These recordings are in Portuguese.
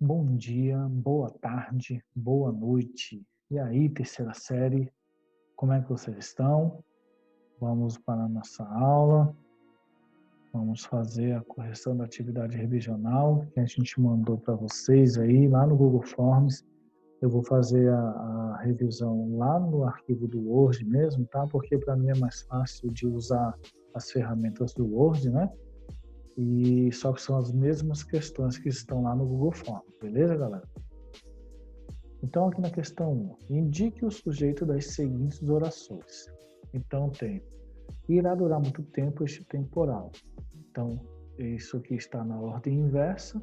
Bom dia, boa tarde, boa noite. E aí, terceira série, como é que vocês estão? Vamos para a nossa aula. Vamos fazer a correção da atividade revisional que a gente mandou para vocês aí lá no Google Forms. Eu vou fazer a revisão lá no arquivo do Word mesmo, tá? Porque para mim é mais fácil de usar as ferramentas do Word, né? E só que são as mesmas questões que estão lá no Google Forms, beleza, galera? Então, aqui na questão 1, indique o sujeito das seguintes orações. Então, tem, irá durar muito tempo este temporal. Então, isso aqui está na ordem inversa.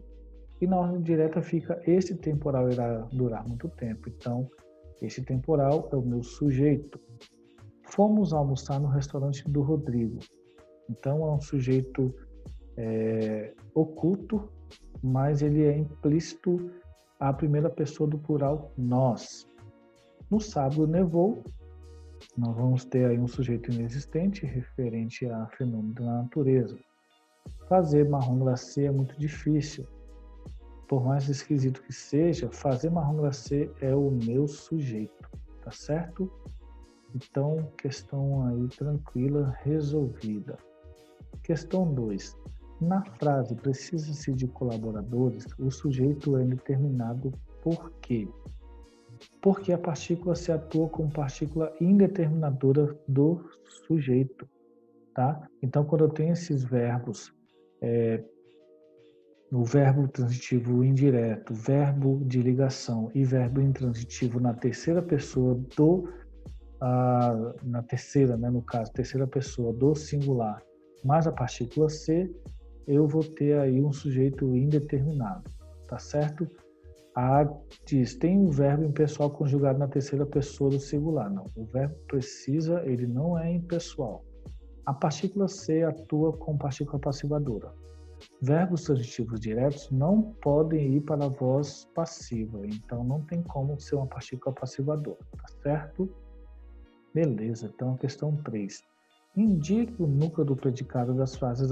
E na ordem direta fica, este temporal irá durar muito tempo. Então, este temporal é o meu sujeito. Fomos almoçar no restaurante do Rodrigo. Então, é um sujeito oculto, mas ele é implícito a primeira pessoa do plural nós. No sábado nevou, nós vamos ter aí um sujeito inexistente referente a fenômeno da natureza. Fazer marrom glacê é muito difícil. Por mais esquisito que seja, fazer marrom glacê é o meu sujeito, tá certo? Então, questão aí tranquila, resolvida. Questão 2. Na frase precisa-se de colaboradores, o sujeito é determinado por quê? Porque a partícula se atua como partícula indeterminadora do sujeito, tá? Então, quando eu tenho esses verbos, o verbo transitivo indireto, verbo de ligação e verbo intransitivo na terceira pessoa na terceira, né, no caso, terceira pessoa do singular, mais a partícula ser, eu vou ter aí um sujeito indeterminado, tá certo? A diz, tem um verbo impessoal conjugado na terceira pessoa do singular. Não, o verbo precisa, ele não é impessoal. A partícula ser atua com partícula passivadora. Verbos transitivos diretos não podem ir para a voz passiva, então não tem como ser uma partícula passivadora, tá certo? Beleza, então questão 3. Indique o núcleo do predicado das frases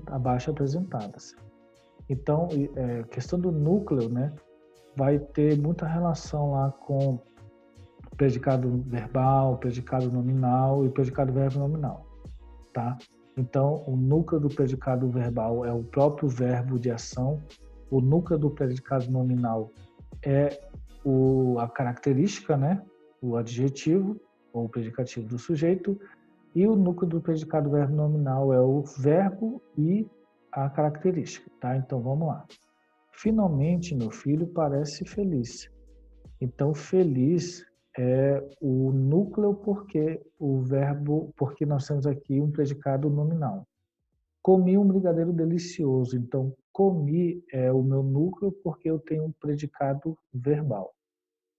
abaixo apresentadas. Então, a questão do núcleo, né, vai ter muita relação lá com predicado verbal, predicado nominal e predicado verbo nominal, tá? Então, o núcleo do predicado verbal é o próprio verbo de ação, o núcleo do predicado nominal é a característica, né, o adjetivo ou o predicativo do sujeito, e o núcleo do predicado verbo nominal é o verbo e a característica, tá? Então, vamos lá. Finalmente, meu filho parece feliz. Então, feliz é o núcleo porque nós temos aqui um predicado nominal. Comi um brigadeiro delicioso. Então, comi é o meu núcleo porque eu tenho um predicado verbal.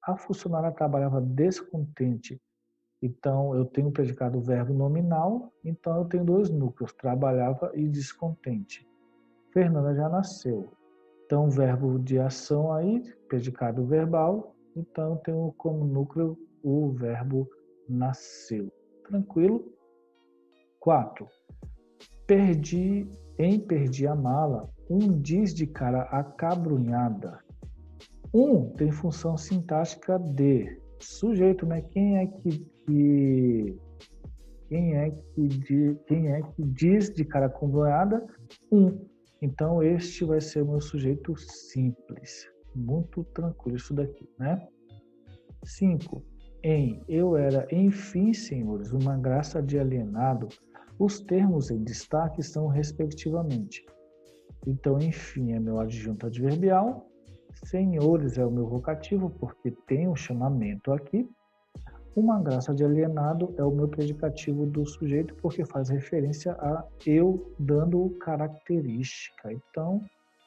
A funcionária trabalhava descontente. Então, eu tenho o predicado verbo nominal, então eu tenho dois núcleos, trabalhava e descontente. Fernanda já nasceu. Então, verbo de ação aí, predicado verbal, então eu tenho como núcleo o verbo nasceu. Tranquilo? 4. Perdi a mala, diz de cara acabrunhada. Tem função sintática de sujeito, né? Quem é que diz de cara acabrunhada? Então, este vai ser o meu sujeito simples. Muito tranquilo isso daqui, né? 5. Eu era, enfim, senhores, uma graça de alienado. Os termos em destaque são respectivamente. Então, enfim, é meu adjunto adverbial. Senhores é o meu vocativo, porque tem um chamamento aqui. Uma graça de alienado é o meu predicativo do sujeito, porque faz referência a eu dando característica. Então,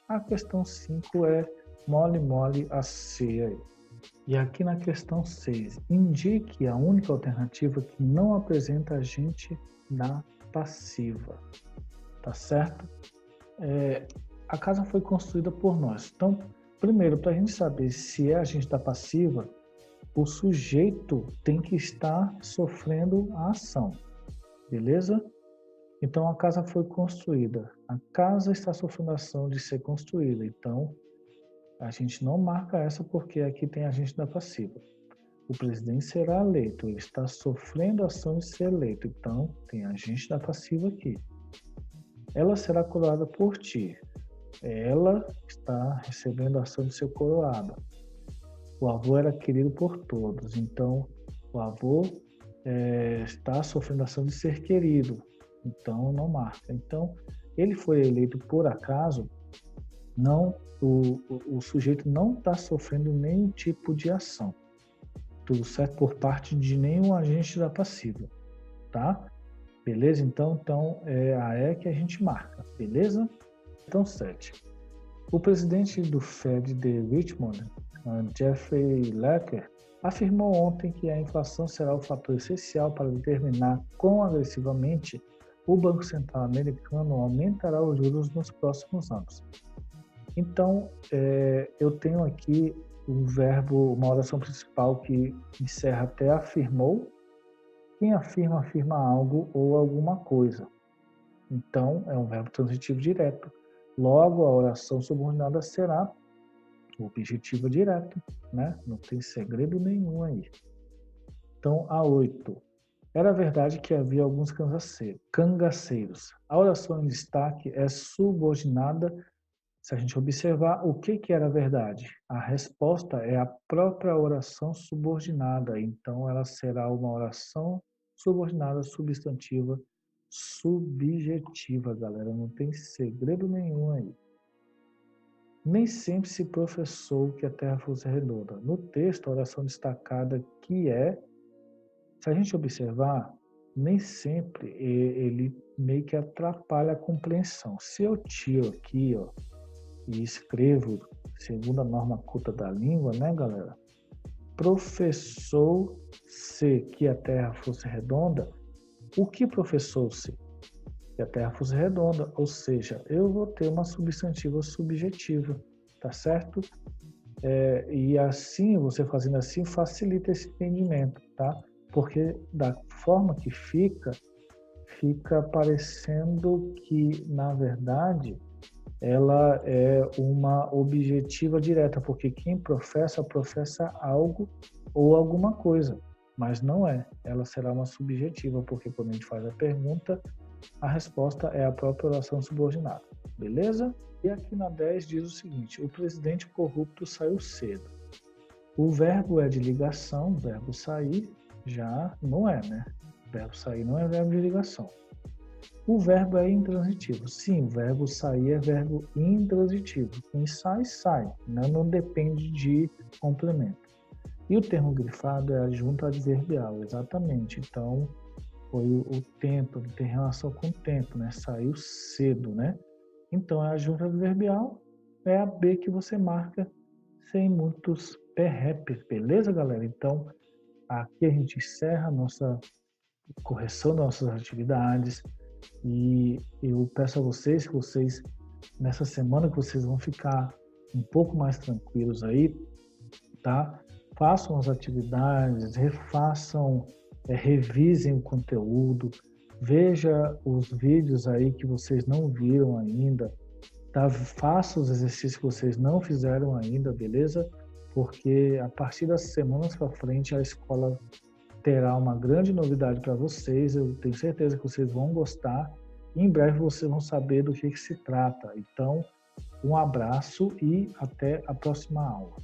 a questão 5 é mole a C aí. E aqui na questão 6, indique a única alternativa que não apresenta agente na passiva. Tá certo? A casa foi construída por nós. Então, primeiro, para a gente saber se é agente da passiva, o sujeito tem que estar sofrendo a ação, beleza? Então, a casa foi construída. A casa está sofrendo a ação de ser construída. Então, A gente não marca essa porque aqui tem agente da passiva. O presidente será eleito, ele está sofrendo a ação de ser eleito, então tem agente da passiva aqui. Ela será coroada por ti. Ela está recebendo a ação de ser coroada. O avô era querido por todos, então o avô está sofrendo a ação de ser querido, então não marca. Então, ele foi eleito por acaso, não, o sujeito não está sofrendo nenhum tipo de ação, tudo certo? Por parte de nenhum agente da passiva, tá? Beleza? Então é a E que a gente marca, beleza? Então, 7. O presidente do Fed de Richmond, Jeffrey Lecker, afirmou ontem que a inflação será o fator essencial para determinar quão agressivamente o Banco Central americano aumentará os juros nos próximos anos. Então, eu tenho aqui um verbo, uma oração principal que encerra até afirmou. Quem afirma, afirma algo ou alguma coisa. Então, é um verbo transitivo direto. Logo, a oração subordinada será objetiva direto, né? Não tem segredo nenhum aí. Então, a 8. Era verdade que havia alguns cangaceiros. A oração em destaque é subordinada. Se a gente observar, o que era verdade? A resposta é a própria oração subordinada. Então, ela será uma oração subordinada substantiva subjetiva, galera. Não tem segredo nenhum aí. Nem sempre se professou que a Terra fosse redonda. No texto, a oração destacada que se a gente observar, nem sempre ele meio que atrapalha a compreensão. Se eu tiro aqui, ó, e escrevo segundo a norma culta da língua, né, galera? Professou-se que a Terra fosse redonda. O que professou-se? Que a Terra fosse redonda, ou seja, eu vou ter uma substantiva subjetiva, tá certo? E assim, você fazendo assim, facilita esse entendimento, tá? Porque da forma que fica parecendo que, na verdade, ela é uma objetiva direta, porque quem professa algo ou alguma coisa, mas não é. Ela será uma subjetiva, porque quando a gente faz a pergunta, a resposta é a própria oração subordinada. Beleza? E aqui na 10 diz o seguinte: o presidente corrupto saiu cedo. O verbo é de ligação, o verbo sair já não é, né? O verbo sair não é verbo de ligação. O verbo é intransitivo. Sim, o verbo sair é verbo intransitivo. Quem sai, sai. Né? Não depende de complemento. E o termo grifado é adjunto adverbial, exatamente. Então, foi o tempo, tem relação com o tempo, né? Saiu cedo, né? Então, a adjunto adverbial é a B que você marca sem muitos perrepes, beleza, galera? Então, aqui a gente encerra a nossa correção das nossas atividades. E eu peço a vocês que nessa semana, que vocês vão ficar um pouco mais tranquilos aí, tá? Façam as atividades, revisem o conteúdo, veja os vídeos aí que vocês não viram ainda, tá? Faça os exercícios que vocês não fizeram ainda, beleza? Porque a partir das semanas para frente a escola terá uma grande novidade para vocês. Eu tenho certeza que vocês vão gostar. Em breve vocês vão saber do que se trata. Então, um abraço e até a próxima aula.